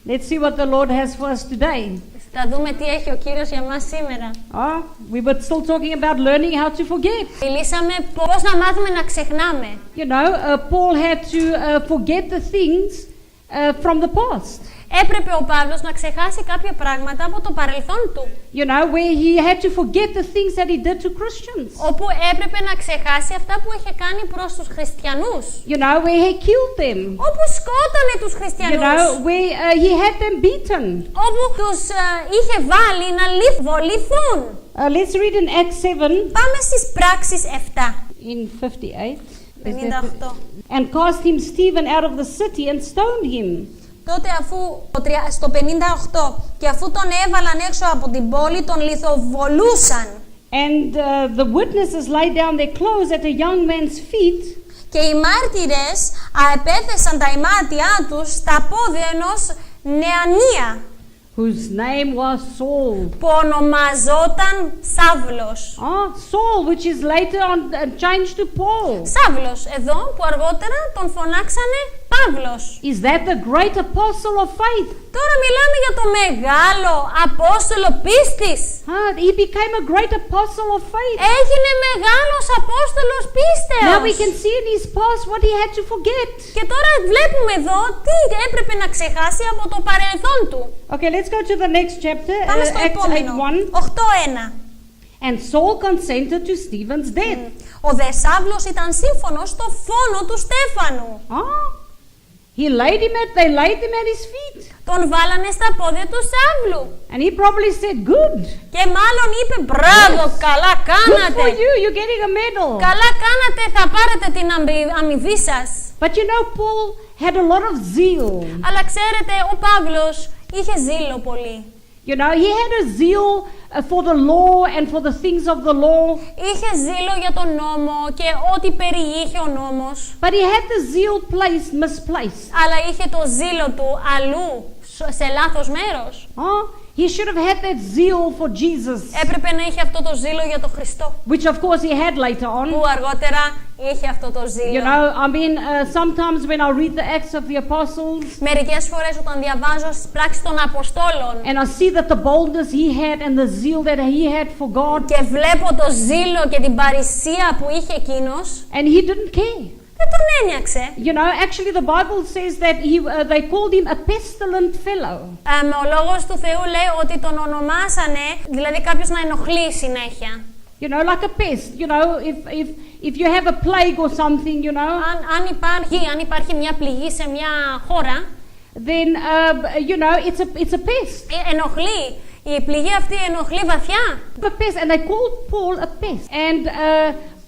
Let's see what the Lord has for us today. Θα δούμε τι έχει ο Κύριος για μας σήμερα. We were still talking about learning how to forget. Μιλήσαμε πώς να μάθουμε να ξεχνάμε. You know, Paul had to forget the things from the past. Έπρεπε ο Παύλος να ξεχάσει κάποια πράγματα από το παρελθόν του. You know, where he had to forget the things that he did to Christians. Όπου έπρεπε να ξεχάσει αυτά που είχε κάνει προς τους χριστιανούς. You know, where he killed them. Όπου σκότωνε τους χριστιανούς. You know, where he had them beaten. Όπου τους είχε βάλει να λιθβοληθούν. Let's read in Acts 7. Πάμε στις πράξεις 7. In 58. 58. And cast him Stephen out of the city and stoned him. Τότε στο 58 και αφού τον έβαλαν έξω από την πόλη τον λιθοβολούσαν. And the witnesses laid down their clothes at a young man's feet. Και οι μάρτυρες επέθεσαν τα ημάτια τους στα πόδια ενός νεανία. Whose name was Saul. Που ονομαζόταν Σαύλος. Saul, which is later on changed to Paul. Σαύλος, εδώ που αργότερα τον φωνάξανε Παύλος. Is that the great apostle of faith? Τώρα μιλάμε για το μεγάλο απόστολο πίστης. He became a great apostle of faith. Έγινε μεγάλος απόστολος πίστεως. Now we can see in his past what he had to forget. Και τώρα βλέπουμε εδώ τι έπρεπε να ξεχάσει από το παρελθόν του. Okay, let's go to the next chapter. Πάμε στο Acts 8:1. 8:1. And Saul consented to Stephen's death. Ο δε Σαύλος ήταν σύμφωνος στο φόνο του Στέφανου. They laid him at his feet. Τον βάλανε στα πόδια του Σαύλου. And he probably said, good. Και μάλλον είπε, μπράβο, καλά κάνατε. Good for you, you're getting a medal. Καλά κάνατε, θα πάρετε την αμοιβή σας. But you know, Paul had a lot of zeal. Αλλά ξέρετε, ο Παύλος είχε ζήλο πολύ. You know, he had a zeal for the law and for the things of the law. Είχε ζήλο για τον νόμο και ό,τι περιείχε ο νόμος. But he had the zeal misplaced. Αλλά είχε το ζήλο του αλλού, σε λάθος μέρος. He should have had that zeal for Jesus. Έπρεπε να είχε αυτό το ζήλο για τον Χριστό. Which of course he had later on. Που αργότερα είχε αυτό το ζήλο. You know, I mean, sometimes when I read the Acts of the Apostles. Μερικές φορές όταν διαβάζω τις πράξεις των Αποστόλων. And I see that the boldness he had and the zeal that he had for God. Και βλέπω το ζήλο και την παρησία που είχε εκείνος. And he didn't care. Δεν τον ένιαξε. You know, actually the Bible says that they called him a pestilent fellow. Ο λόγος του Θεού λέει ότι τον ονομάσανε, δηλαδή κάποιος να ενοχλεί συνέχεια. You know, like a pest. You know, if you have a plague or something, you know. Αν υπάρχει μια πληγή σε μια χώρα, then you know, it's a pest. Ενοχλεί. Η πληγή αυτή ενοχλεί βαθιά. A pest, and they called Paul a pest. And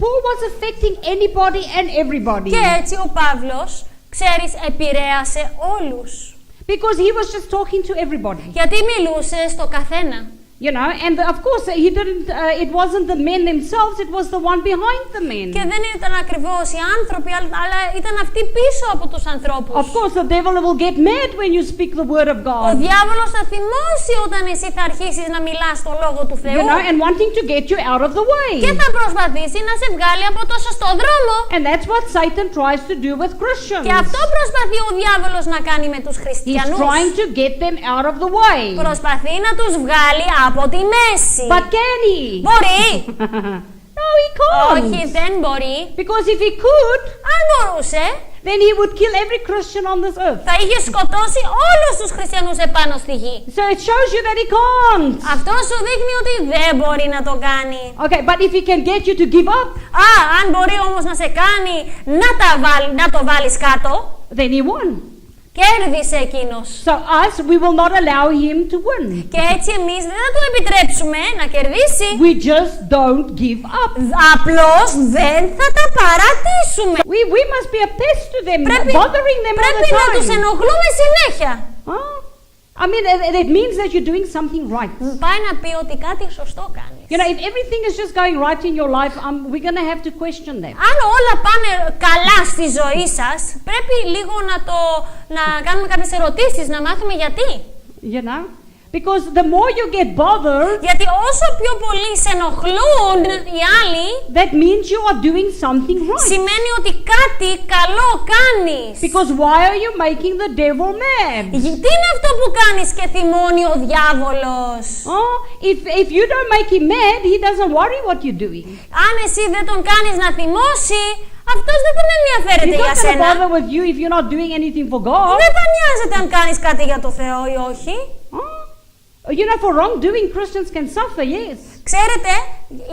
Paul was affecting anybody and everybody. Και έτσι ο Παύλος, ξέρεις, επηρέασε όλους. Because he was just talking to everybody. Γιατί μιλούσε στο καθένα. You know, and of course he didn't. It wasn't the men themselves; it was the one behind the men. Και δεν ήταν ακριβώς οι άνθρωποι, αλλά ήταν αυτοί πίσω από τους ανθρώπους. Of course, the devil will get mad when you speak the word of God. Ο διάβολος θα θυμώσει όταν εσύ θα αρχίσεις να μιλάς το λόγο του Θεού. You know, and wanting to get you out of the way. Και θα προσπαθήσει να σε βγάλει από το σωστό δρόμο. And that's what Satan tries to do with Christians. Και αυτό προσπαθεί ο διάβολος να κάνει με τους χριστιανούς. He's trying to get them out of the way. Προσπαθεί να τους βγάλει από τη μέση. But can he? Μπορεί. No, he can't. Όχι, δεν μπορεί. Because if he could, αν μπορούσε, then he would kill every Christian on this earth. Θα είχε σκοτώσει όλους τους χριστιανούς επάνω στη γη. So it shows you that he can't. Αυτό σου δείχνει ότι δεν μπορεί να το κάνει. Okay, but if he can get you to give up, αν μπορεί όμως να σε κάνει να το βάλεις κάτω, then he won. Κέρδισε εκείνος. So us, we will not allow him to win. Και έτσι εμείς δεν θα του επιτρέψουμε να κερδίσει. We just don't give up. Απλώς δεν θα τα παρατήσουμε. We must be a pest to them, bothering them all the time. Πρέπει να τους ενοχλούμε συνέχεια. I mean, it means that you're doing something right. Πάει να πει ότι κάτι σωστό κάνεις. You know, if everything is just going right in your life, we're going to have to question that. Αν όλα πάνε καλά στη ζωή σας, πρέπει λίγο να κάνουμε κάποιες ερωτήσεις, να μάθουμε γιατί. You know, Because the more you get bothered, Γιατί όσο πιο πολύ σε ενοχλούν οι άλλοι, that means you are doing something right. σημαίνει ότι κάτι καλό κάνεις. Because why are you making the devil mad? Τι είναι αυτό που κάνεις και θυμώνει ο διάβολος? Oh, if you don't make him mad, he doesn't worry what you're doing. Αν εσύ δεν τον κάνεις να θυμώσει, αυτός δεν τον ενδιαφέρεται He's για not going to σένα. bother with you if you're not doing anything for God. Δεν θα νοιάζεται αν κάνεις κάτι για το Θεό ή όχι. Oh, you know, for wrongdoing, Christians can suffer, yes. Ξέρετε,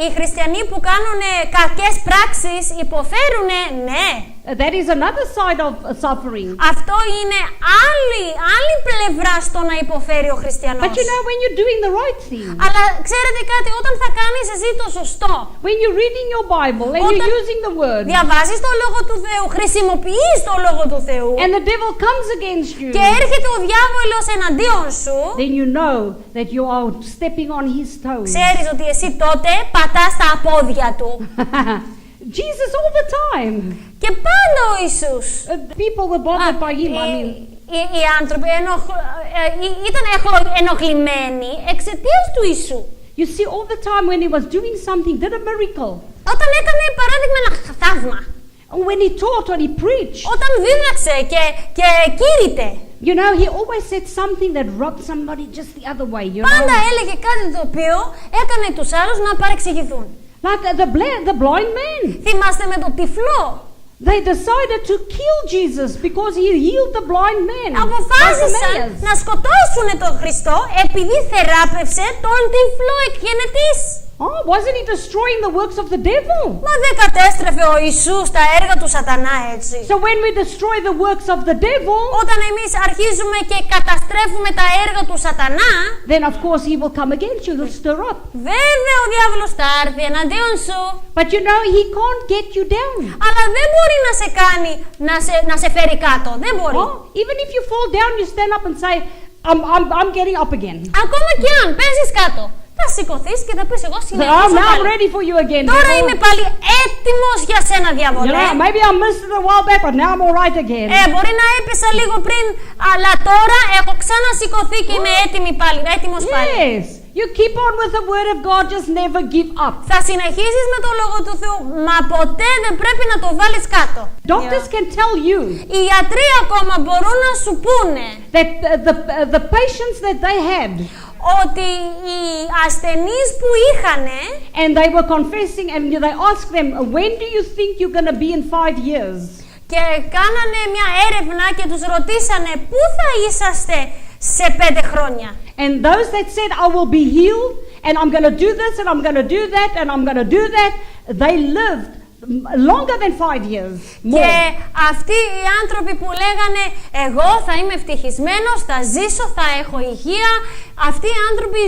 οι χριστιανοί που κάνουν κακές πράξεις υποφέρουν, ναι. That is another side of suffering. Αυτό είναι άλλη πλευρά στο να υποφέρει ο χριστιανός. But you know, when you're doing the right thing, Αλλά ξέρετε κάτι, όταν θα κάνεις εσύ το σωστό, when you're reading your Bible and Όταν you're using the word, διαβάζεις το Λόγο του Θεού, χρησιμοποιείς το Λόγο του Θεού and the devil comes against you, και έρχεται ο διάβολος εναντίον σου, then you know that you are stepping on his toes. ξέρεις ότι εσύ τότε πατάς τα πόδια του. Jesus all the time. Και πάντα ο Ιησούς. People were bothered by him. I mean, Οι άνθρωποι ήταν ενοχλημένοι εξαιτίας του Ιησού. you see, all the time when he was doing something, did a miracle. Όταν έκανε παράδειγμα ένα θαύμα, When he taught or he preached, όταν δίδαξε και κήρυτε, you know, he always said something that rubbed somebody just the other way, you πάντα know. έλεγε κάτι το οποίο έκανε τους άλλους να παρεξηγηθούν. Like the blind man. Θυμάστε με το τυφλό. They decided to kill Jesus because he healed the blind man. Αποφάσισαν Bartimaeus. να σκοτώσουν τον Χριστό επειδή θεράπευσε τον τυφλό εκγενετής. Oh, wasn't he destroying the works of the devil? Μα δεν κατέστρεφε ο Ιησούς τα έργα του σατανά έτσι. So when we destroy the works of the devil, Όταν εμείς αρχίζουμε και καταστρέφουμε τα έργα του σατανά, then of course he will come against you, he'll stir up. βέβαια ο διάβολος θα έρθει εναντίον σου. But you know, he can't get you down. Αλλά δεν μπορεί να σε κάνει να σε φέρει κάτω. Δεν μπορεί. Oh, even if you fall down, you stand up and say, I'm getting up again. Ακόμα και αν πέσεις κάτω, θα σηκωθείς και θα πεις εγώ So, συνεχίζω now I'm πάλι. ready for you again. Τώρα devil. είμαι πάλι έτοιμος για σένα, You διάβολε. know, maybe I missed it a while back, but now I'm all right again. Μπορεί να έπεσα λίγο πριν, αλλά τώρα έχω ξανασηκωθεί και είμαι έτοιμη πάλι, έτοιμος πάλι. Yes. You keep on with the word of God, just never give up. Θα συνεχίσεις με το Λόγο του Θεού, μα ποτέ δεν πρέπει να το βάλεις κάτω. Doctors can tell you Οι γιατροί ακόμα μπορούν να σου πούνε that the patients that they had, ότι οι ασθενείς που είχανε and they were confessing, and they asked them, when do you think you're going to be in 5 years? και κάνανε μια έρευνα και τους ρωτήσανε πού θα είσαστε σε 5 χρόνια. And those that said, I will be healed, and I'm going to do this, and I'm going to do that, and I'm going to do that, they lived longer than 5 years. Και More. αυτοί οι άνθρωποι που λέγανε εγώ θα είμαι ευτυχισμένος, θα ζήσω, θα έχω υγεία, αυτοί οι άνθρωποι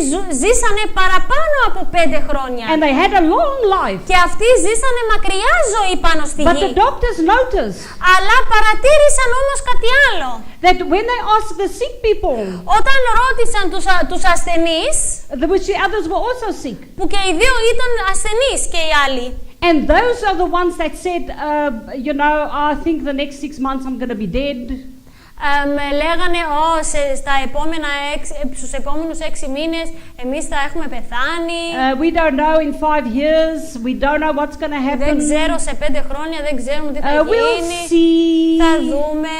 ζήσανε παραπάνω από 5 χρόνια. And they had a long life. Και αυτοί ζήσανε μακριά ζωή πάνω στη But γη. the doctors noticed Αλλά παρατήρησαν όμως κάτι άλλο. that when they asked the sick people, Όταν ρώτησαν τους ασθενείς, which the others were also sick, που και οι δύο ήταν ασθενείς και οι άλλοι, and those are the ones that said, you know, I think the next 6 months I'm going to be dead. λέγανε στους επόμενους 6 μήνες εμείς θα έχουμε πεθάνει. We don't know in 5 years. We don't know what's going to happen. Δεν ξέρω σε 5 χρόνια, δεν ξέρουμε τι θα We'll γίνει. see. Θα δούμε.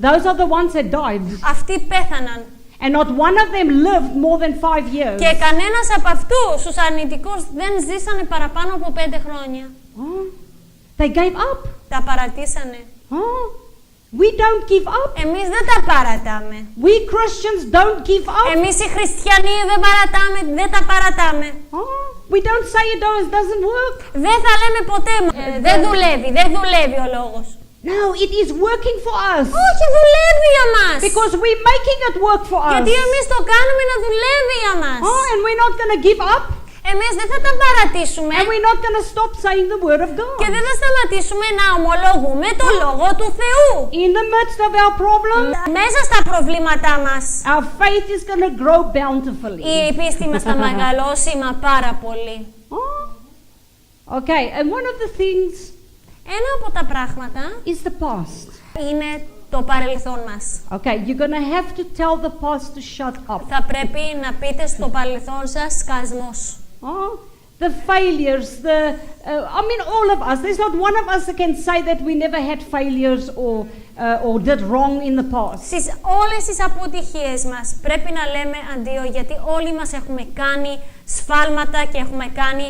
Those are the ones that died. Αυτοί πέθαναν. And not one of them lived more than 5 years. Και κανένας από αυτούς τους αρνητικούς δεν ζήσανε παραπάνω από 5 χρόνια. Oh, they gave up. Τα παρατήσανε. Oh, we don't give up. Εμείς δεν τα παρατάμε. We Christians don't give up. Εμείς οι χριστιανοί δεν τα παρατάμε. Oh, we don't say it doesn't work. Δεν θα λέμε ποτέ δεν δουλεύει ο λόγος. No, it is working for us. Όχι, δουλεύει για μας. Because we're making it work for us. Γιατί εμείς το κάνουμε να δουλεύει για μας. Oh, and we're not going to give up. Εμείς δεν θα τα παρατήσουμε. And we're not going to stop saying the word of God. Και δεν θα σταματήσουμε να ομολογούμε το Λόγο του Θεού. In the midst of our problems, Μέσα στα προβλήματά μας, our faith is going to grow bountifully. η πίστη μας θα μεγαλώσει πάρα πολύ. Oh, okay, and one of the things Ένα από τα πράγματα is the past. είναι το παρελθόν μας. Okay, you're going to have to tell the past to shut up. Θα πρέπει να πείτε στο παρελθόν σας σκασμός. Oh, the failures, all of us. There's not one of us that can say that we never had failures or did wrong in the past. Στις όλες τις αποτυχίες μας πρέπει να λέμε αντίο, γιατί όλοι μας έχουμε κάνει σφάλματα και έχουμε κάνει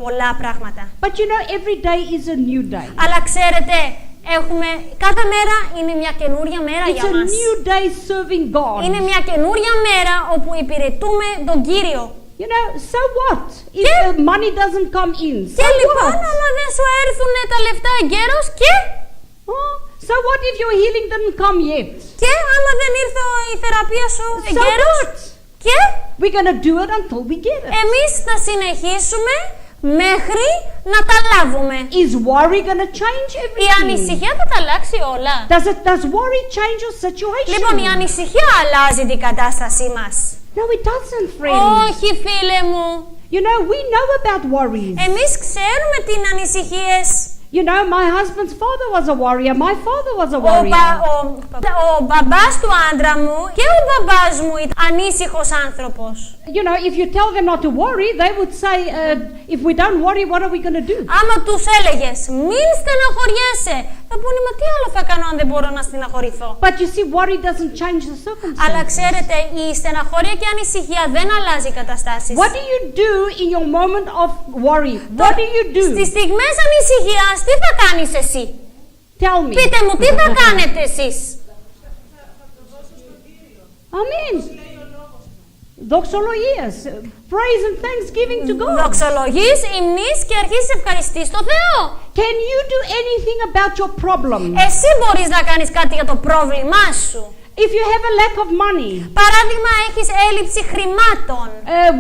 πολλά πράγματα. But you know, every day is a new day. Αλλά ξέρετε, κάθε μέρα είναι μια καινούρια μέρα It's για a μας. new day serving God. Είναι μια καινούρια μέρα όπου υπηρετούμε τον Κύριο. You know, so what if money doesn't come in? So Και λοιπόν, what? άμα δεν σου έρθουν τα λεφτά εγκαίρως, Oh, so what if your healing didn't come yet? και άμα δεν ήρθε η θεραπεία σου So εγκαίρως, what? και We're going to do it until we get it. εμείς θα συνεχίσουμε μέχρι να τα λάβουμε. Is worry going to change Η everything? ανησυχία θα τα αλλάξει όλα. Does worry change your situation? Λοιπόν, η ανησυχία αλλάζει την κατάστασή μας. No, it doesn't, friends. Όχι, φίλε μου. You know, we know about worries. Εμείς ξέρουμε τι είναι ανησυχίες. You know, my husband's father was a warrior. My father was a Ο warrior. μπαμπάς του άντρα μου και ο μπαμπάς μου ήταν ανήσυχος άνθρωπος. You know, if you tell them not to worry, they would say, if we don't worry, what are we going to do? Άμα τους έλεγες μην στεναχωριέσαι, θα πούνε μα τι άλλο θα κάνω αν δεν μπορώ να στεναχωρηθώ. But you see, worry doesn't change the circumstances. Αλλά ξέρετε, η στεναχώρια και η ανησυχία δεν αλλάζει οι καταστάσεις. What do you do in your moment of worry? What do you do? Στις στιγμές ανησυχίας, τι θα κάνεις εσύ? Tell me. Πείτε μου, τι θα κάνετε εσείς? Amen. Δοξολογίες. Praise and thanksgiving to God. Δοξολογείς, υμνείς και αρχίζεις ευχαριστείς τον Θεό. Can you do anything about your problem? Εσύ μπορείς να κάνεις κάτι για το πρόβλημά σου. If you have a lack of money, Παράδειγμα, έχεις έλλειψη χρημάτων.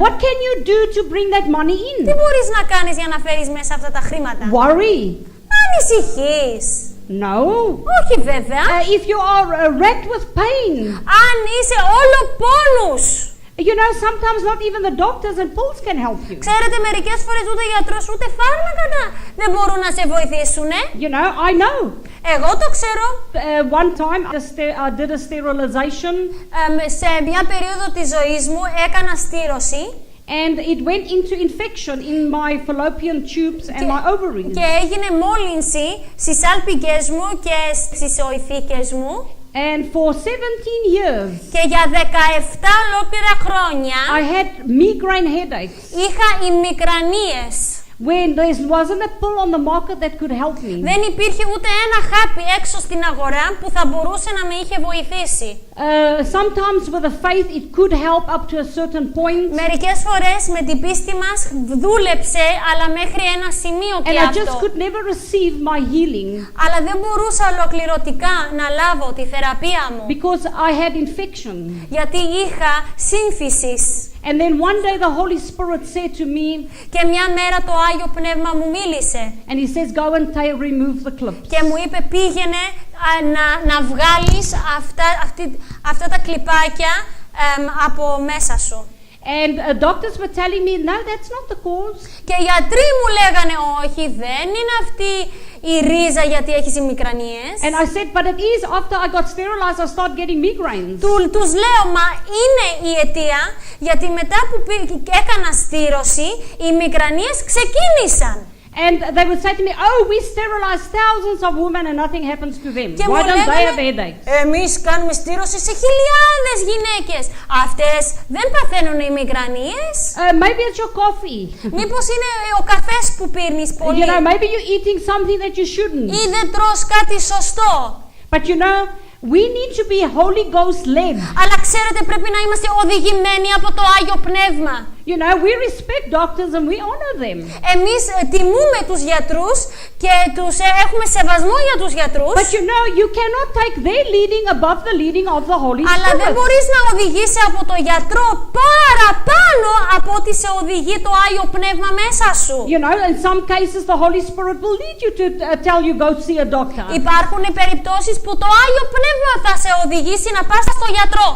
what can you do to bring that money Τι in? μπορείς να κάνεις για να φέρεις μέσα αυτά τα χρήματα? Worry? Ανησυχείς. No. Όχι βέβαια. If you are racked with pain, Αν είσαι όλο πόνους. you know, sometimes not even the doctors and pills can help you. Ξέρετε, μερικές φορές ούτε γιατρός ούτε φάρμακα δεν μπορούν να σε βοηθήσουν. You know, I know. Εγώ το ξέρω. One time I did a sterilization Σε μια περίοδο της ζωής μου έκανα στήρωση and it went into infection in my fallopian tubes and my ovaries. και έγινε μόλυνση στις άλπικες μου και στις οηθίκες μου. And for 17 years, Και για 17 ολόκληρα χρόνια I had migraine headaches είχα ημικρανίες. when there wasn't a pill on the market that could help me. Δεν υπήρχε ούτε ένα χάπι έξω στην αγορά που θα μπορούσε να με είχε βοηθήσει. Sometimes with the faith it could help up to a certain point. Μερικές φορές με την πίστη μας δούλεψε, αλλά μέχρι ένα σημείο And και I just αυτό. could never receive my healing Αλλά δεν μπορούσα ολοκληρωτικά να λάβω τη θεραπεία μου, because I had infection. γιατί είχα σύμφυσης. And then one day the Holy Spirit said to me, Και μια μέρα το Άγιο Πνεύμα μου μίλησε and he says, go and remove the clips. και μου είπε πήγαινε να βγάλεις αυτά τα κλιπάκια από μέσα σου. And doctors were telling me, no, that's not the cause. Και οι γιατροί μου λέγανε όχι, δεν είναι αυτή η ρίζα γιατί έχεις ημικρανίες. And I said, but it is. After I got sterilized, I started getting migraines. Τους λέω, μα είναι η αιτία, γιατί μετά που έκανα στήρωση, οι ημικρανίες ξεκίνησαν. And they would say to me, oh, we sterilize thousands of women and nothing happens to them. Και Why μου don't they have λέγανε, headaches? εμείς κάνουμε στήρωση σε χιλιάδες γυναίκες. Αυτές δεν παθαίνουν ημικρανίες. Maybe it's your coffee. Μήπως είναι ο καφές που πίνεις πολύ. You know, maybe you're eating something that you shouldn't. Ή δεν τρως κάτι σωστό. But you know, we need to be Holy Ghost led. Αλλά ξέρετε, πρέπει να είμαστε οδηγημένοι από το Άγιο Πνεύμα. You know, we respect doctors and we honor them. Εμείς τιμούμε τους γιατρούς και έχουμε σεβασμό για τους γιατρούς. But you know, you cannot take their leading above the leading of the Holy Αλλά δεν Spirit. μπορείς να οδηγήσει από το γιατρό παραπάνω από ό,τι σε οδηγεί το Άγιο Πνεύμα μέσα σου. You know, in some cases the Holy Spirit will lead you to tell you go see a doctor. Υπάρχουν περιπτώσεις που το Άγιο Πνεύμα θα σε οδηγήσει να πας στο γιατρό.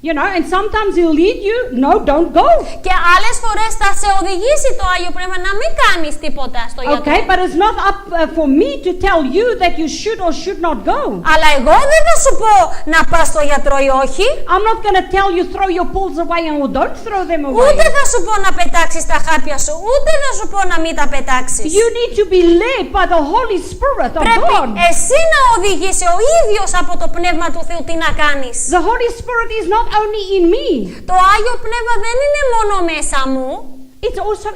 You know, and sometimes he'll lead you, no, don't go. Και άλλες φορές θα σε οδηγήσει το Άγιο Πνεύμα να μην κάνεις τίποτα στο γιατρό. Okay, but it's not up for me to tell you that you should or should not go. Αλλά εγώ δεν θα σου πω να πας στο γιατρό ή όχι. I'm not going to tell you throw your pills away and don't throw them away. Ούτε θα σου πω να πετάξεις τα χάπια σου, ούτε θα σου πω να μην τα πετάξεις. You need to be led by the Holy Spirit of Πρέπει God. εσύ να οδηγήσει ο ίδιος από το Πνεύμα του Θεού τι να κάνεις. The Holy Spirit is not only in me. Το Άγιο Πνεύμα δεν είναι μόνο μέσα μου. He's also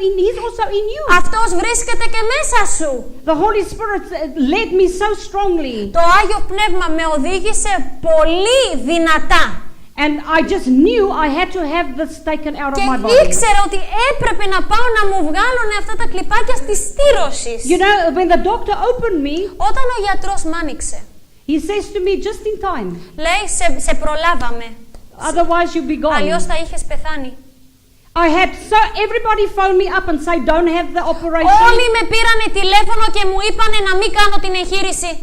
in you. Αυτός βρίσκεται και μέσα σου. The Holy Spirit led me so strongly. Το Άγιο Πνεύμα με οδήγησε πολύ δυνατά. And I just knew I had to have this taken out of Και my body. ήξερα ότι έπρεπε να πάω να μου βγάλουν αυτά τα κλιπάκια της στήρωσης. You know, when the doctor opened me, Όταν ο γιατρός μ' άνοιξε, he says to me just in time, λέει σε προλάβαμε. otherwise you'll be gone. Αλλιώς θα είχες πεθάνει. Everybody phoned me up and say don't have the operation. Όλοι με πήρανε τηλέφωνο και μου είπανε να μην κάνω την εγχείρηση.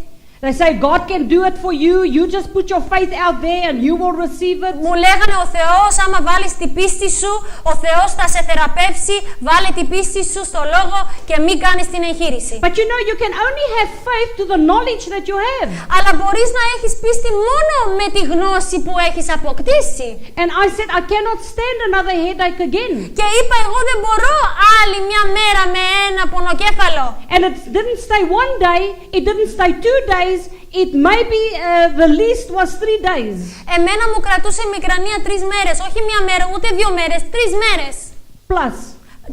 They say God can do it for you. You just put your faith out there and you will receive it. Μου λέγανε ο Θεός άμα βάλεις την πίστη σου, ο Θεός θα σε θεραπεύσει, βάλε την πίστη σου στο λόγο και μην κάνεις την εγχείρηση. But you know, you can only have faith to the knowledge that you have. Αλλά μπορείς να έχεις πίστη μόνο με τη γνώση που έχεις αποκτήσει. And I said, I cannot stand another headache again. Και είπα εγώ δεν μπορώ άλλη μια μέρα με ένα πονοκέφαλο. And it didn't stay one day, it didn't stay 2 days, it maybe the least was 3 days. Εμένα μου κρατούσε η μικρανία 3 μέρες, όχι μια μέρα, ούτε 2 μέρες, 3 μέρες. Plus.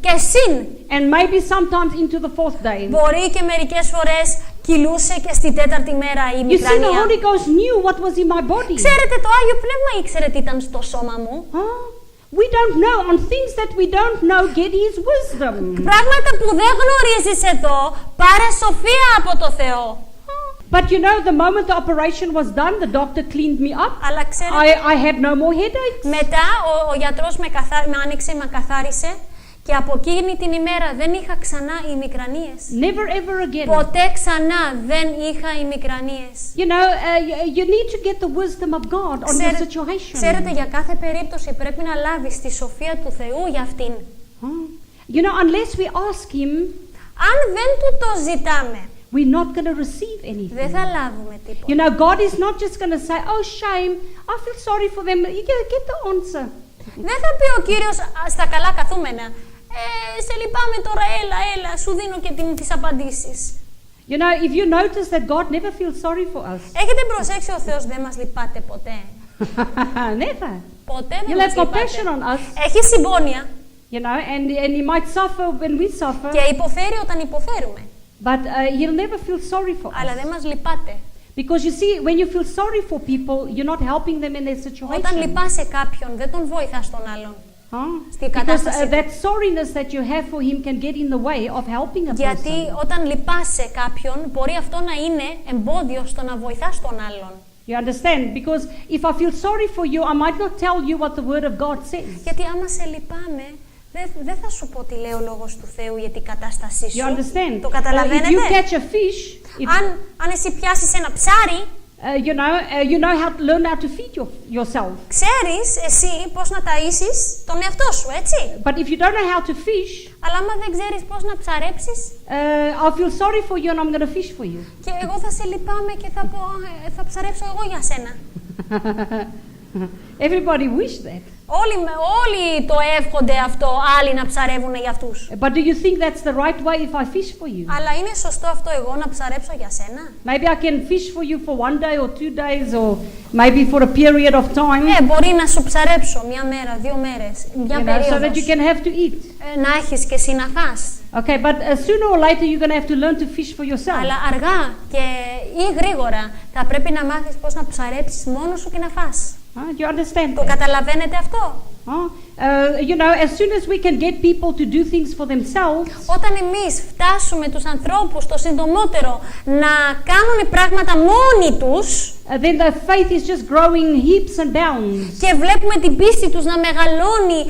Και συν. And maybe sometimes into the 4th day. Μπορεί και μερικές φορές κυλούσε και στη 4η μέρα η You see, the μικρανία. Holy Ghost knew what was in my body. Ξέρετε, το Άγιο Πνεύμα ήξερε τι ήταν στο σώμα μου. Huh? We don't know. On things that we don't know, get His wisdom. Πράγματα που δεν γνωρίζεις εδώ, πάρε σοφία από το Θεό. But you know, the moment the operation was done, the doctor cleaned me up. Αλλά ξέρετε, I had no more headaches. μετά ο γιατρός με άνοιξε, με καθάρισε και από εκείνη την ημέρα δεν είχα ξανά ημικρανίες. Never ever again. Ποτέ ξανά δεν είχα ημικρανίες. You know, you need to get the wisdom of God on your situation. Ξέρετε, για κάθε περίπτωση πρέπει να λάβεις τη σοφία του Θεού για αυτήν. You know, unless we ask Him, αν δεν του το ζητάμε, we're not going to receive anything. δεν θα λάβουμε τίποτα. You know, God is not just going to say, oh, shame, I feel sorry for them. You get the answer. Δεν θα πει ο Κύριος στα καλά καθούμενα, σε λυπάμαι τώρα, έλα, σου δίνω και τις απαντήσεις. You know, if you notice that God never feels sorry for us. Έχετε προσέξει ο Θεός δεν μας λυπάται ποτέ. Never. Ποτέ δεν He'll μας have compassion λυπάται. on us. Έχει συμπόνια You know, and He might suffer when we suffer. και υποφέρει όταν υποφέρουμε. But He'll never feel sorry for Αλλά us. δεν μας λυπάται. Because you see, when you feel sorry for people, you're not helping them in their Όταν situation. λυπάσαι κάποιον, δεν τον βοηθάς τον άλλον. Στη Because κατάσταση του. that sorriness that you have for him can get in the way of helping a Γιατί person. όταν λυπάσαι κάποιον, μπορεί αυτό να είναι εμπόδιο στο να βοηθάς τον άλλον. You understand? Because if I feel sorry for you, I might not tell you what the Word of God says. Γιατί άμα σε λυπάμαι, δεν θα σου πω τι λέει ο Λόγος του Θεού για την κατάστασή σου. You understand? Το If καταλαβαίνετε? you catch a fish, Αν εσύ πιάσεις ένα ψάρι, you know how to learn how to feed yourself. ξέρεις εσύ πώς να ταΐσεις τον εαυτό σου, έτσι. But if you don't know how to fish, Αλλά άμα δεν ξέρεις πώς να ψαρέψεις, I'll feel sorry for you and I'm going to fish for you. και εγώ θα σε λυπάμαι και θα πω, θα ψαρέψω εγώ για σένα. Everybody wish that. Όλοι το εύχονται αυτό, άλλοι να ψαρεύουν για αυτούς. But do you think that's the right way if I fish for you? Αλλά είναι σωστό αυτό εγώ να ψαρέψω για σένα? Maybe I can fish for you for 1 day or 2 days or maybe for a period of time. Μπορεί να σου ψαρέψω μια μέρα, 2 μέρες, μια περίοδος. So that you can have to eat. Να έχεις και εσύ να φας. Okay, but sooner or later you're going to have to learn to fish for yourself. Αλλά αργά και ή γρήγορα θα πρέπει να μάθεις πώς να ψαρέψεις μόνος σου και να φας. Do you understand Το that? καταλαβαίνετε αυτό? You know, as soon as we can get people to do things for themselves, Όταν εμείς φτάσουμε τους ανθρώπους το συντομότερο να κάνουν πράγματα μόνοι τους then their faith is just growing heaps and bounds. και βλέπουμε την πίστη τους να μεγαλώνει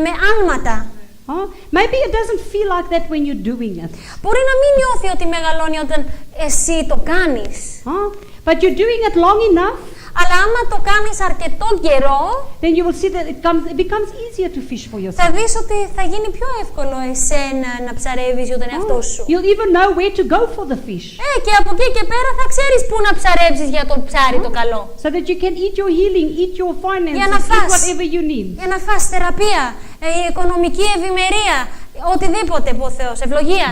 με άλματα. Maybe it doesn't feel like that when you're doing it. Μπορεί να μην νιώθει ότι μεγαλώνει όταν εσύ το κάνεις. But you're doing it long enough. Αλλά άμα το κάνεις αρκετό καιρό, then you will see that it becomes easier to fish for θα yourself. δεις ότι θα γίνει πιο εύκολο εσένα να ψαρεύεις για τον εαυτό σου. You'll even know where to go for the fish, Και από εκεί και πέρα θα ξέρεις πού να ψαρέψεις για το ψάρι το καλό. so that you can eat your healing, eat your Για να finances, eat φας. whatever you need. Για να φας θεραπεία, η οικονομική ευημερία, οτιδήποτε από ο Θεός, ευλογία.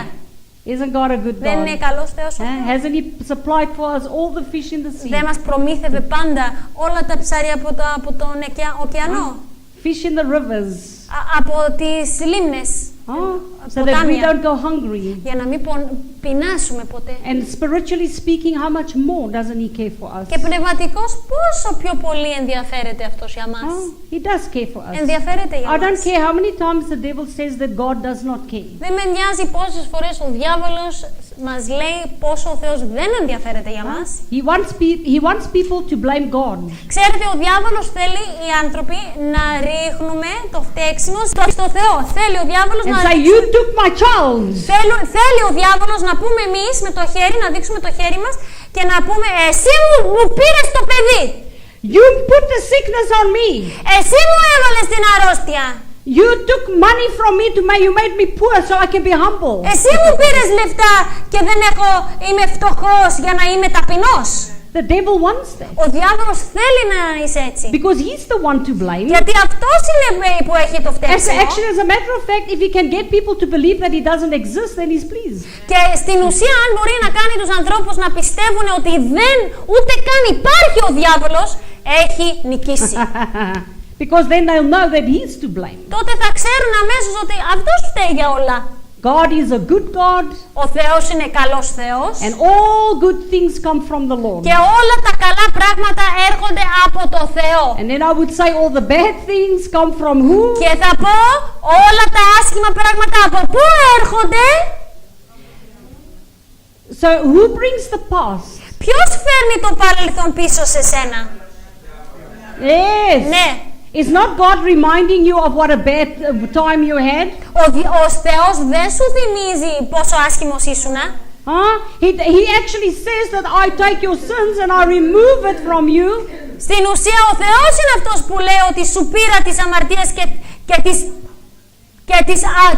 Isn't God a good Δεν είναι God? καλός Θεός ο Θεός? Hasn't He supplied for us all the fish in the sea? Δεν μας προμήθευε πάντα όλα τα ψάρια από τον ωκεανό, Fish in the rivers, από τις λίμνες, so that we ποτάμια, don't go hungry. για να μην πεινάσουμε ποτέ. And spiritually speaking, how much more doesn't He care for us? Και πνευματικώς πόσο πιο πολύ ενδιαφέρεται αυτός για μας. He does care for us. Ενδιαφέρεται για I don't μας. care how many times the devil says that God does not care. Δεν με νοιάζει πόσες φορές ο διάβολος μας λέει πόσο ο Θεός δεν ενδιαφέρεται για μας. He wants people to blame God. Ξέρετε, ο διάβολος θέλει οι άνθρωποι να ρίχνουμε το φταίξιμο στο Θεό. Θέλει ο διάβολος And να say, you took my child. Θέλει ο διάβολος να πούμε εμείς με το χέρι, να δείξουμε το χέρι μας και να πούμε εσύ μου πήρες το παιδί. You put the sickness on me. Εσύ μου έβαλες την αρρώστια. You took money from me you made me poor so I can be humble. Εσύ μου πήρες λεφτά και είμαι φτωχός για να είμαι ταπεινός. The devil wants that. Ο διάβολος θέλει να είσαι έτσι. Because he's the one to blame. Γιατί αυτός είναι που έχει το φταίξιμο. Actually, as a matter of fact, if he can get people to believe that he doesn't exist, then he's pleased. Και στην ουσία, αν μπορεί να κάνει τους ανθρώπους να πιστεύουν ότι δεν ούτε καν υπάρχει ο διάβολος, έχει νικήσει. Because then they'll know that he's to blame. Τότε θα ξέρουν αμέσως ότι αυτός φταίει για όλα. God is a good God, Ο Θεός είναι καλός Θεός. and all good things come from the Lord. Και όλα τα καλά πράγματα έρχονται από το Θεό. And then I would say all the bad things come from who? Και θα πω όλα τα άσχημα πράγματα από πού έρχονται. So who brings the past? Ποιος φέρνει το παρελθόν πίσω σε σένα? Yes. Ναι. Is not God reminding you of what a bad time you had? Ο Θεός δεν σου θυμίζει πόσο άσχημος ήσουνα. He actually says that I take your sins and I remove it from you. Στην ουσία ο Θεός είναι αυτός που λέει ότι σου πήρα τις αμαρτίες και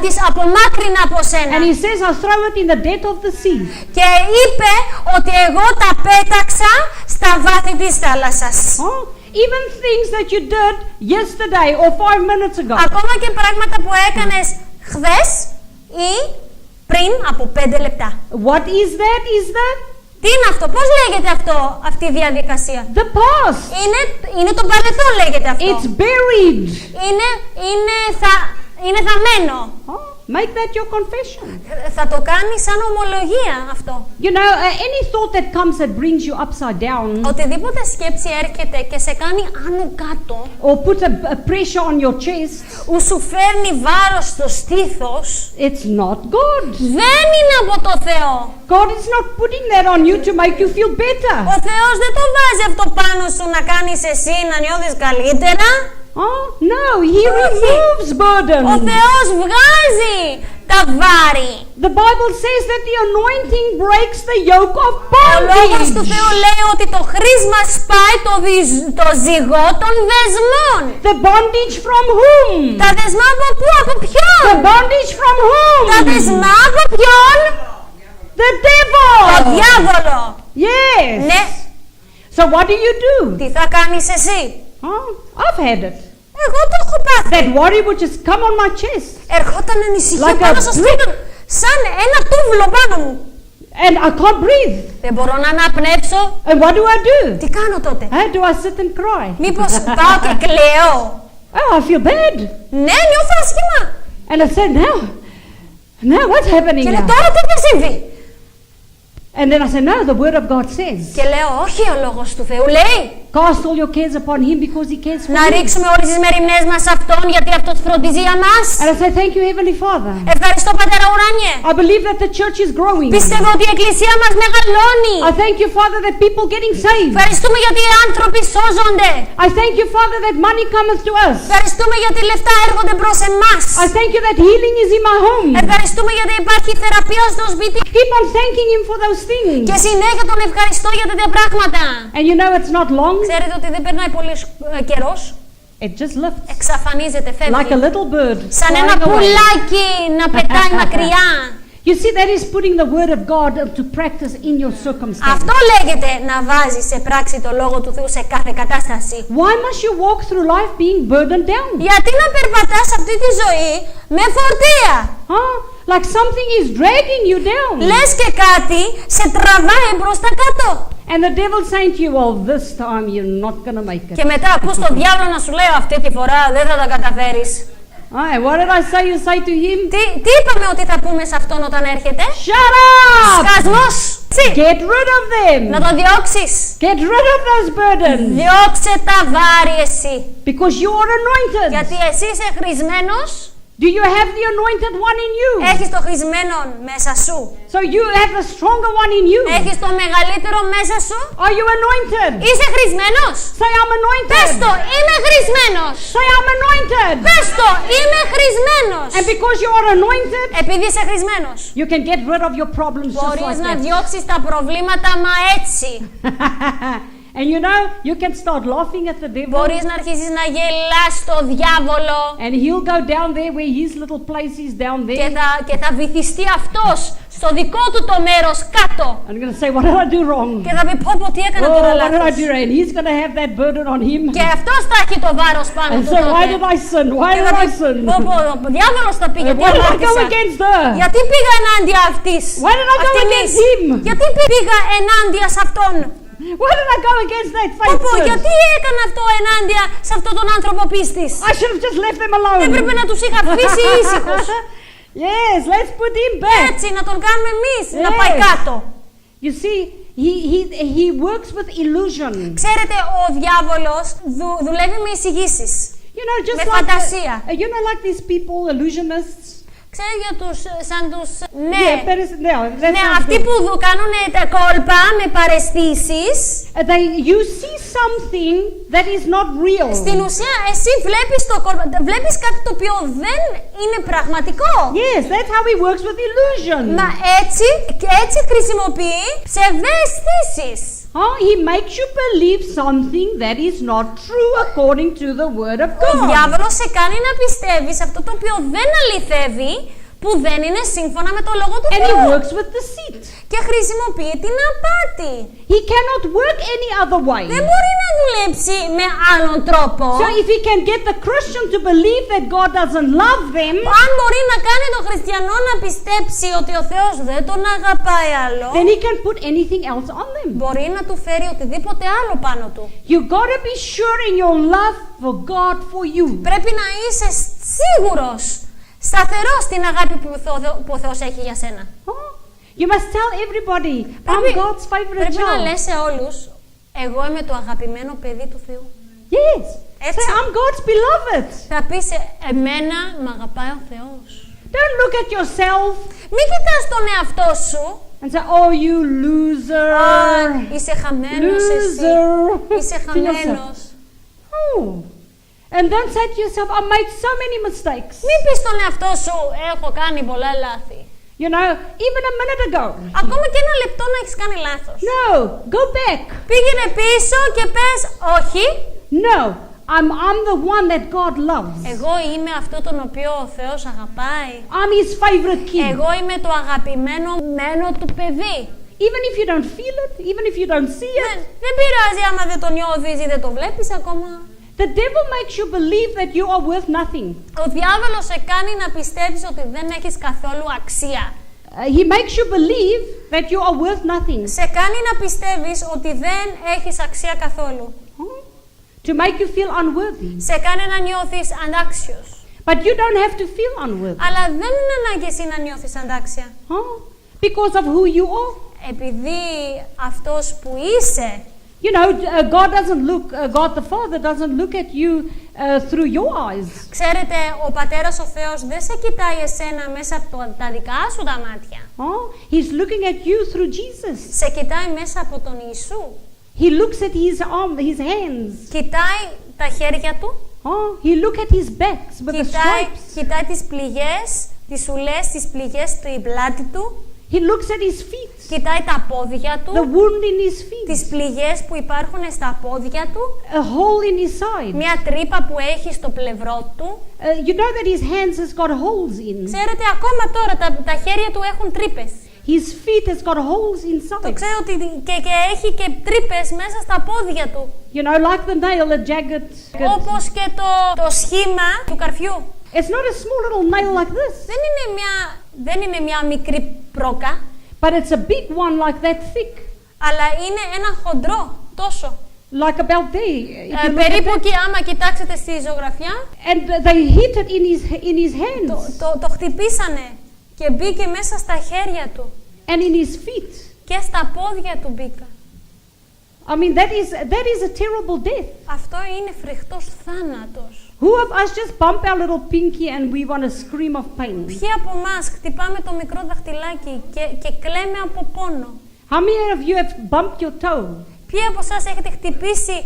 τις απομάκρυνα από σένα. And he says I'll throw it in the depth of the sea. Και είπε ότι εγώ τα πέταξα στα βάθη της θάλασσας. Even things that you did yesterday or 5 minutes ago. Ακόμα και πράγματα που έκανες χθες ή πριν από 5 λεπτά. What is that? Τι είναι αυτό? Πώς λέγεται αυτή η διαδικασία? The past. Είναι το παρελθόν, λέγεται αυτό. It's buried. Είναι θαμμένο. Make that your confession. Θα το κάνεις σαν ομολογία αυτό. You know, any thought that comes that brings you upside down, Οτιδήποτε σκέψη έρχεται και σε κάνει άνω κάτω, or put a pressure on your chest, που σου φέρνει βάρος στο στήθος, it's not God. δεν είναι από το Θεό. God is not putting that on you to make you feel better. Ο Θεός δεν το βάζει αυτό πάνω σου να κάνεις εσύ να νιώθεις καλύτερα. No, He removes Ο burden. Θεός βγάζει τα βάρη. The Bible says that the anointing breaks the yoke of Ο Λόγος του bondage. Θεού λέει ότι το χρήσμα σπάει το ζυγό των δεσμών. The bondage from whom? Τα δεσμά από πού? Από ποιον? The bondage from Τα whom? δεσμά από ποιον? The devil. Το διάβολο. Yes. Ναι. So what do you do? Τι θα κάνεις εσύ? I've had it. Εγώ το έχω πάθει. That worry would just come on my chest. Ερχόταν ανησυχία Like πάνω a στο στήθος, σαν ένα τούβλο πάνω μου. And I can't breathe. Δεν μπορώ να αναπνεύσω. And what do I do? Τι κάνω τότε? Do I sit and cry? Μήπως πάω και κλαίω? I feel bad. Ναι, νιώθω άσχημα. And I said, now what's happening Και λέω now? τώρα τι θα συμβεί? And then I said, no, the word of God says, Και λέω όχι, ο λόγος του Θεού λέει cast all your cares upon Him because He cares for να you. ρίξουμε όλες τις μεριμνές μας σε Αυτόν γιατί Αυτός φροντίζει για μας. And I said, thank you, Heavenly Father. Ευχαριστώ Πατέρα ουράνιε. I believe that the church is growing. Πιστεύω ότι η Εκκλησία μας μεγαλώνει. I thank you, Father, that people getting saved. Ευχαριστούμε γιατί οι άνθρωποι σώζονται. I thank you, Father, that money cometh to us. Ευχαριστούμε γιατί λεφτά έρχονται προς εμάς. I thank you that healing is in my home. Ευχαριστούμε γιατί υπάρχει θεραπεία στο σπίτι. Keep on thanking Him for those things. Και συνέχεια τον ευχαριστώ για τέτοια πράγματα. And you know, it's not long Ξέρετε ότι δεν περνάει πολύς καιρός. It just lifts. Εξαφανίζεται, Like a φεύγει. little bird. Σαν ένα flying away. πουλάκι να πετάει μακριά. You see, that is putting the word of God to practice in your circumstance. Αυτό λέγεται να βάζει σε πράξη το Λόγο του Θεού σε κάθε κατάσταση. Why must you walk through life being burdened down? Γιατί να περπατάς αυτή τη ζωή με φορτία. Huh? Like something is dragging you down. Λες και κάτι σε τραβάει προς τα κάτω. And the devil saying to you, well, this time you're not going to make it. Και μετά ακούς τον διάβολο να σου λέει αυτή τη φορά δεν θα τα καταφέρεις. Aye, what did I say you say to him? Τι είπαμε ότι θα πούμε σε αυτόν όταν έρχεται? Shut up! Σκασμός! Get rid of them. Να το διώξεις. Get rid of those burdens. Διώξε τα βάρη εσύ. Because you are anointed. Γιατί εσύ είσαι χρησμένος. Do you have the anointed one in you? Έχεις το χρησμένο μέσα σου. So you have the stronger one in you. Έχεις το μεγαλύτερο μέσα σου. Are you anointed? Είσαι χρησμένος. Say I'm anointed. Πες το, είμαι χρησμένος. Say I'm anointed. Πες το, είμαι χρησμένος. And because you are anointed, Επειδή είσαι χρησμένος, you can get rid of your problems just μπορείς like να that. διώξεις τα προβλήματα μα έτσι. And you know, you can start laughing at the devil. Μπορείς να αρχίσεις να γελάς στο διάβολο And he'll go down there where his little place is down there. και θα βυθιστεί αυτός στο δικό του το μέρος κάτω. And I'm going to say, what did I do wrong? Και θα πει πω τι έκανα Oh, τώρα what did I λάθος. do? And he's going to have that burden on him. Και αυτός θα έχει το βάρος πάνω And του so, why τότε. did I sin? Why Και did θα I πει, sin? ο διάβολος θα πει γιατί Why did I go αμάρτησα. against her? Γιατί πήγα ενάντια αυτής. Why did I go Αυτής. against him? Γιατί πήγα ενάντια σε αυτόν. Why did I go against that Πω, faithful? γιατί έκανα αυτό ενάντια σε αυτόν τον άνθρωπο πίστης. I should have just left them alone. Έπρεπε να τους είχα αφήσει ήσυχους. Yes, let's put him back. Έτσι, να τον κάνουμε εμείς να Yes. πάει κάτω. You see, he works with illusion. Ξέρετε, ο διάβολος δουλεύει με εισηγήσεις. You know, just Με like φαντασία. you know, like these people, illusionists. Ξέρετε για τους, σαν τους, Yeah, ναι, that ναι, sounds αυτοί good. που κάνουν τα κόλπα με παραισθήσεις. You see something that is not real. Στην ουσία, εσύ βλέπεις κάτι το οποίο δεν είναι πραγματικό. Yes, that's how he works with illusion. Μα έτσι χρησιμοποιεί ψευδαισθήσεις. He makes you believe something that is not true according to the word of Ο God. διάβολος σε κάνει να πιστεύεις αυτό το οποίο δεν αληθεύει, που δεν είναι σύμφωνα με το Λόγο του And he Θεού. works with deceit. Και χρησιμοποιεί την απάτη. He cannot work any other way. Δεν μπορεί να δουλέψει με άλλον τρόπο. So if he can get the Christian to believe that God doesn't love them, Αν μπορεί να κάνει τον χριστιανό να πιστέψει ότι ο Θεός δεν τον αγαπάει άλλο, then he can put anything else on them. μπορεί να του φέρει οτιδήποτε άλλο πάνω του. You gotta be sure in your love for God for you. Πρέπει να είσαι σίγουρος, σταθερός στην αγάπη που ο Θεός έχει για σένα. You must tell everybody, I'm God's favorite Πρέπει να child. λες σε όλους, εγώ είμαι το αγαπημένο παιδί του Θεού. Yes. Έτσι. Say, I'm God's beloved. Θα πεις, εμένα μ' αγαπάει ο Θεός. Don't look at yourself Μην κοιτάς τον εαυτό σου. and say, oh, you loser. Είσαι χαμένος εσύ. Loser. Είσαι To yourself. χαμένος. Oh. And don't say to yourself, I made so many mistakes. Μην πεις στον εαυτό σου, έχω κάνει πολλά λάθη. You know, even a minute ago. Ακόμα και ένα λεπτό να έχεις κάνει λάθος. No, go back. Πήγαινε πίσω και πες, όχι, No, I'm the one that God loves. εγώ είμαι αυτό τον οποίο ο Θεός αγαπάει. I'm his favorite kid. Εγώ είμαι το αγαπημένο μένο του παιδί. Even if you don't feel it, even if you don't see it, Δεν πειράζει άμα δεν το νιώθεις ή δεν το βλέπεις ακόμα. the devil makes you believe that you are worth nothing. Ο διάβολος σε κάνει να πιστεύεις ότι δεν έχεις καθόλου αξία. He makes you believe that you are worth nothing. Σε κάνει να πιστεύεις ότι δεν έχεις αξία καθόλου. To make you feel unworthy. Σε κάνει να νιώθεις αντάξιος. But you don't have to feel unworthy. Αλλά δεν είναι ανάγκη εσύ να νιώθεις αντάξια. Because of who you are. Επειδή αυτός που είσαι, You know, God the Father doesn't look at you through your eyes. ξέρετε, ο Πατέρας ο Θεός δεν σε κοιτάει εσένα μέσα από τα δικά σου τα μάτια. He's looking at you through Jesus. Σε κοιτάει μέσα από τον Ιησού. He looks at his hands. Κοιτάει τα χέρια του. He looks at his backs with the stripes. Κοιτάει τις πληγές, τις ουλές, τις πληγές στην πλάτη του. He looks at his feet. Κοιτάει τα πόδια the του, wound in his feet, τις πληγές που υπάρχουν στα πόδια του, a hole in his side. μια τρύπα που έχει στο πλευρό του. You know that his hands has got holes in. Ξέρετε, ακόμα τώρα τα χέρια του έχουν τρύπες. His feet has got holes Το inside. ξέρω ότι και έχει και τρύπες μέσα στα πόδια του. You know, like the nail, a jagged. Όπως και το σχήμα του καρφιού. It's not a small little nail like this, Δεν είναι μια μικρή πρόκα, but it's a big one like that thick, αλλά είναι ένα χοντρό τόσο. like about there. If you look at Περίπου that. και άμα κοιτάξετε στη ζωγραφιά, And they hit it in his hands το χτυπήσανε και μπήκε μέσα στα χέρια του and in his feet. και στα πόδια του μπήκα. I mean, that is a terrible death. Αυτό είναι φρικτός θάνατος. Who of us just bump our little pinky and we want to scream of pain? Ποιοι από εμάς χτυπάμε το μικρό δαχτυλάκι και κλαίμε από πόνο? How many of you have bumped your toe Ποιοι από εσάς έχετε χτυπήσει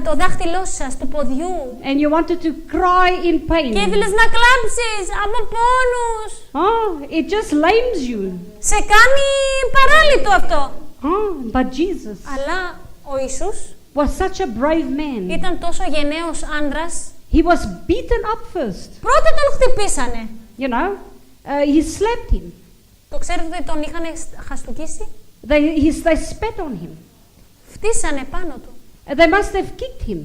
το δάχτυλό σας του ποδιού and you wanted to cry in και pain? ήθελες να κλάψεις από πόνους? Oh, it just lames you. Σε κάνει παράλυτο αυτό. Oh, but Jesus Αλλά ο Ιησούς was such a brave man. ήταν τόσο γενναίος άνδρας. He was beaten up first. Πρώτα τον χτυπήσανε. You know, he slapped him. Το ξέρετε ότι τον είχαν χαστούκίσει? They spat on him. Φτύσανε πάνω του. They must have kicked him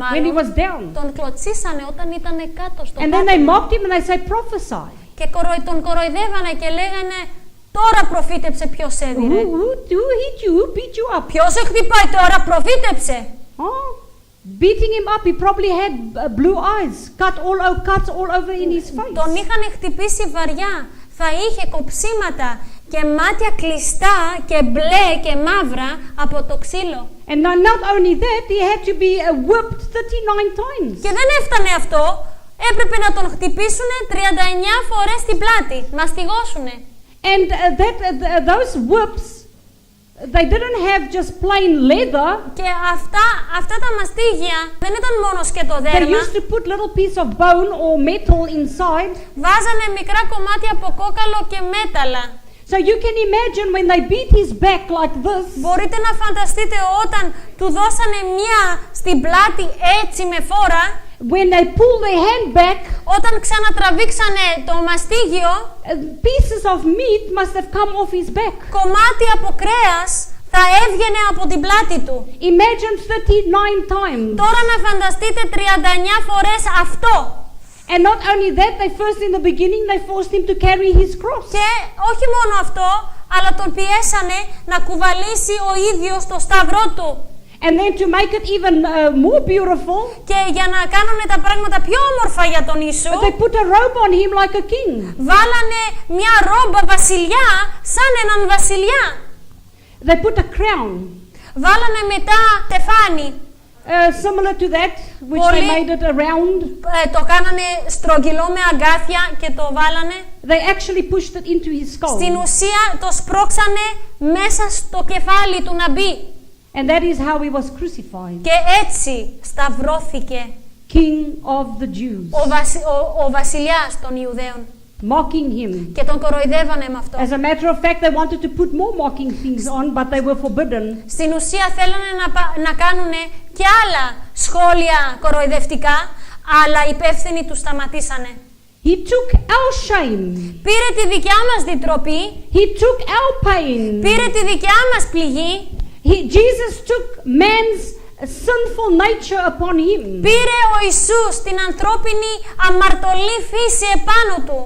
when he Μάλλον was down. τον κλωτσίσανε όταν ήταν κάτω στο And then they πάτωμα. mocked him and they say, prophesy. Και τον κοροϊδεύανε και λέγανε, τώρα προφήτεψε ποιος έδιρε. Who hit you? Who beat you up? Ποιος σε χτυπάει τώρα, προφήτεψε. Oh, beating him up. He probably had blue eyes, cuts all over in his face. Τον είχαν χτυπήσει βαριά. Θα είχε κοψίματα και μάτια κλειστά και μπλε και μαύρα από το ξύλο. And not only that, he had to be whipped 39 times. Και δεν έφτανε αυτό. Έπρεπε να τον χτυπήσουν 39 φορές στην πλάτη. Μαστιγώσουνε. And those whips, they didn't have just plain leather. Και αυτά τα μαστίγια δεν ήταν μόνο σκέτο They δέρμα. used to put little piece of bone or metal inside. Βάζανε μικρά κομμάτια από κόκαλο και μέταλλα. So you can imagine when they beat his back like this, Μπορείτε να φανταστείτε όταν του δώσανε μία στην πλάτη έτσι με φόρα, when they pull their hand back, όταν ξανατραβήξανε το μαστίγιο, pieces of meat must have come off his back. κομμάτι από κρέας θα έβγαινε από την πλάτη του. Imagine 39 times. Τώρα να φανταστείτε 39 φορές αυτό. And not only that, they first in the beginning, they forced him to carry his cross. Και όχι μόνο αυτό, αλλά τον πιέσανε να κουβαλήσει ο ίδιος το σταυρό του. And then to make it even more beautiful, Και για να κάνουν τα πράγματα πιο όμορφα για τον Ιησού, they put a robe on him like a king. βάλανε μια ρόμπα βασιλιά σαν έναν βασιλιά. They put a crown, Βάλανε μετά τεφάνι. similar to that, which Πολύ. they made it around. Το κάνανε στρογγυλό με αγκάθια και το βάλανε. They actually pushed it into his skull. Στην ουσία το σπρώξανε μέσα στο κεφάλι του να μπει. And that is how he was crucified. Και έτσι σταυρώθηκε King of the Jews. ο βασιλιάς των Ιουδαίων. Mocking him. Και τον κοροϊδεύανε με αυτό. As a matter of fact, they wanted to put more mocking things on, but they were forbidden. Στην ουσία θέλανε να κάνουν και άλλα σχόλια κοροϊδευτικά, αλλά οι υπεύθυνοι τους σταματήσανε. He took our shame. Πήρε τη δικιά μας διτροπή, He took our pain. πήρε τη δικιά μας πληγή, Jesus took man's sinful nature upon him. πήρε ο Ιησούς την ανθρώπινη αμαρτωλή φύση επάνω του.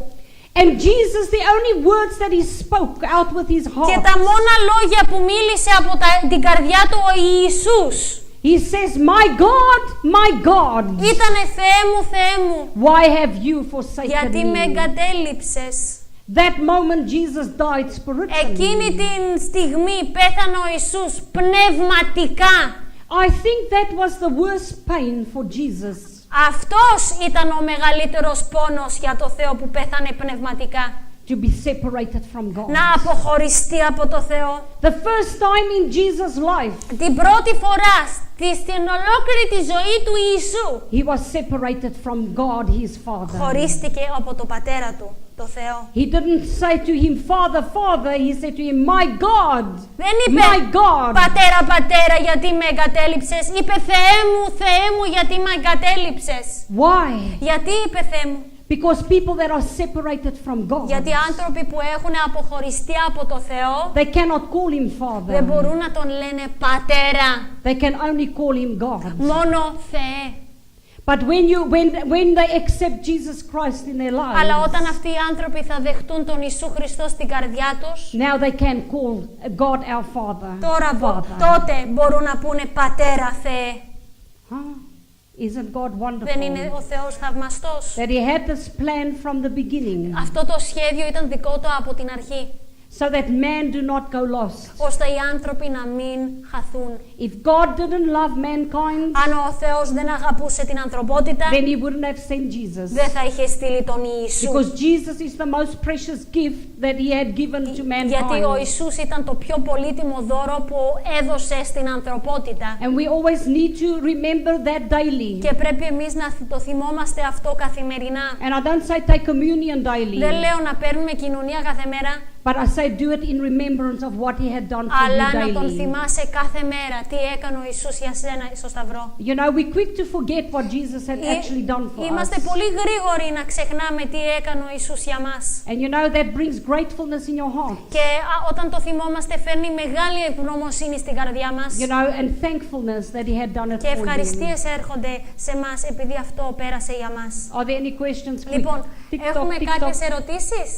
And Jesus, the only words that he spoke out with his Και heart, τα μόνα λόγια που μίλησε από την καρδιά του ο Ιησούς he says, my God, ήτανε Θεέ μου, why have you forsaken γιατί με me? εγκατέλειψες. That moment Jesus died Εκείνη spiritually. την στιγμή πέθανε ο Ιησούς πνευματικά. I think that was the worst pain for Jesus. Αυτός ήταν ο μεγαλύτερος πόνος για το Θεό που πέθανε πνευματικά. To be separated from God. Να αποχωριστεί από το Θεό. The first time in Jesus' life, Την πρώτη φορά στην ολόκληρη τη ζωή του Ιησού he was separated from God, his Father. χωρίστηκε από τον πατέρα του, το Θεό. He didn't say to him, Father, Father. He said to him, My God. Δεν είπε My God. πατέρα, πατέρα, γιατί με εγκατέλειψες. Είπε Θεέ μου, γιατί με εγκατέλειψες. Why? Γιατί είπε Θεέ μου? Because people that are separated from God, Γιατί άνθρωποι που έχουν αποχωριστεί από το Θεό they cannot call him δεν Father. μπορούν να τον λένε πατέρα. They can only call him God. Μόνο Θεέ. But when they accept Jesus Christ in their Αλλά lives, όταν αυτοί οι άνθρωποι θα δεχτούν τον Ιησού Χριστό στην καρδιά τους, now they can call God our Father. τώρα Father. τότε μπορούν να πούνε πατέρα Θεέ. Huh? Isn't God Δεν είναι wonderful? ο Θεός θαυμαστός? That He had this plan from the beginning, Αυτό το σχέδιο ήταν δικό του από την αρχή, so that man do not go lost. ώστε οι άνθρωποι να μην χαθούν. If God didn't love mankind, Αν ο Θεός δεν αγαπούσε την ανθρωπότητα, then He wouldn't have sent Jesus. δεν θα είχε στείλει τον Ιησού. Because Jesus is the most precious gift that He had given to Γιατί ο mankind. Ιησούς ήταν το πιο πολύτιμο δώρο που έδωσε στην ανθρωπότητα. And we always need to remember that daily. Και πρέπει εμείς να το θυμόμαστε αυτό καθημερινά. And I don't say take communion daily, Δεν λέω να παίρνουμε κοινωνία κάθε μέρα, but I say do it in remembrance of what He had done for αλλά you να τον daily. θυμάσαι κάθε μέρα τι έκανε ο Ιησούς για σένα στο Σταυρό. You know, we're quick to forget what Jesus had actually done for Είμαστε us. πολύ γρήγοροι να ξεχνάμε τι έκανε ο Ιησούς για μας. And you know, that brings gratefulness in your heart. Και όταν το θυμόμαστε φέρνει μεγάλη ευγνωμοσύνη στην καρδιά μας. You know, and thankfulness that He had done it Και for you. ευχαριστίες έρχονται σε μας επειδή αυτό πέρασε για μας. Are there any questions? Quick. Λοιπόν, Tick-tock, έχουμε tick-tock. κάποιες ερωτήσεις?